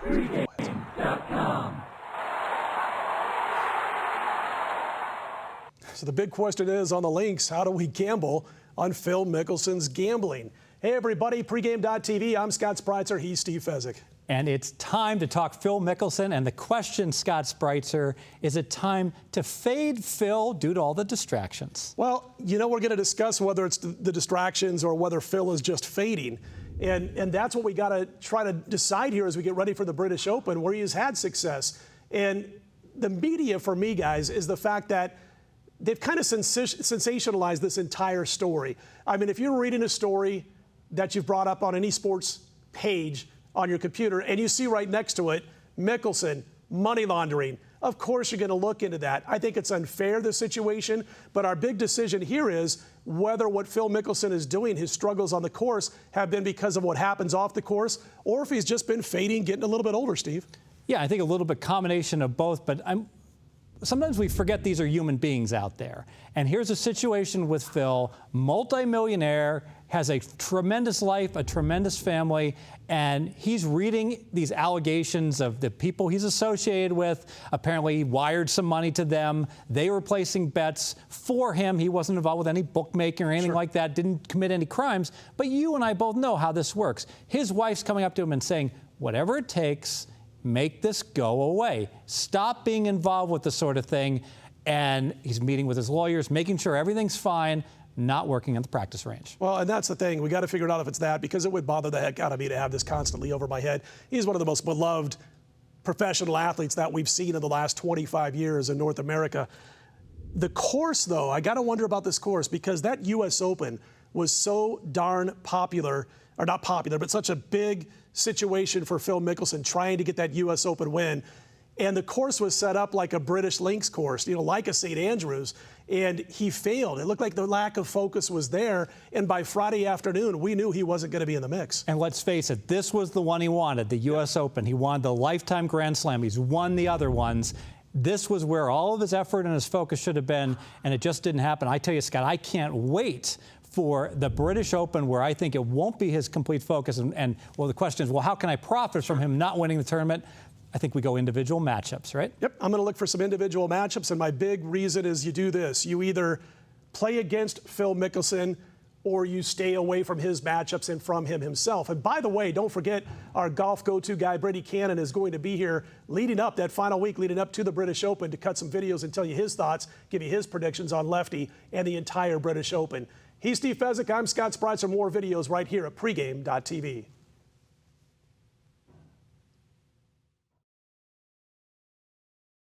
Pregame.com. So the big question is on the links, how do we gamble on Phil Mickelson's gambling? Hey everybody, pregame.tv. I'm Scott Spreitzer. He's Steve Fezzik. And it's time to talk Phil Mickelson. And the question, Scott Spreitzer, is it time to fade Phil due to all the distractions? Well, you know, we're going to discuss whether it's the distractions or whether Phil is just fading. And that's what we got to try to decide here as we get ready for the British Open, where he has had success. And the media, for me, guys, is the fact that they've kind of sensationalized this entire story. I mean, if you're reading a story that you've brought up on any sports page on your computer and you see right next to it, Mickelson, money laundering, of course you're going to look into that. I think it's unfair, the situation, but our big decision here is whether what Phil Mickelson is doing, his struggles on the course, have been because of what happens off the course, or if he's just been fading, getting a little bit older, Steve. Yeah, I think a little bit combination of both, but sometimes we forget these are human beings out there. And here's a situation with Phil, multimillionaire, has a tremendous life, a tremendous family, and he's reading these allegations of the people he's associated with. Apparently, he wired some money to them. They were placing bets for him. He wasn't involved with any bookmaking or anything like that, didn't commit any crimes. But you and I both know how this works. His wife's coming up to him and saying, whatever it takes, make this go away. Stop being involved with this sort of thing. And he's meeting with his lawyers, making sure everything's fine, not working at the practice range. Well, and that's the thing. We got to figure it out if it's that, because it would bother the heck out of me to have this constantly over my head. He's one of the most beloved professional athletes that we've seen in the last 25 years in North America. The course, though, I got to wonder about this course, because that U.S. Open was so darn popular, or not popular, but such a big situation for Phil Mickelson trying to get that U.S. Open win. And the course was set up like a British links course, you know, like a St. Andrews, and he failed. It looked like the lack of focus was there, and by Friday afternoon, we knew he wasn't going to be in the mix. And let's face it, this was the one he wanted, the U.S. Open. He wanted the lifetime Grand Slam. He's won the other ones. This was where all of his effort and his focus should have been, and it just didn't happen. I tell you, Scott, I can't wait for the British Open, where I think it won't be his complete focus. And well, the question is, well, how can I profit from him not winning the tournament? I think we go individual matchups, right? Yep, I'm going to look for some individual matchups, and my big reason is you do this. You either play against Phil Mickelson or you stay away from his matchups and from him himself. And by the way, don't forget our golf go-to guy, Brady Cannon, is going to be here leading up that final week, leading up to the British Open, to cut some videos and tell you his thoughts, give you his predictions on Lefty and the entire British Open. He's Steve Fezzik. I'm Scott Spreitzer. More videos right here at pregame.tv.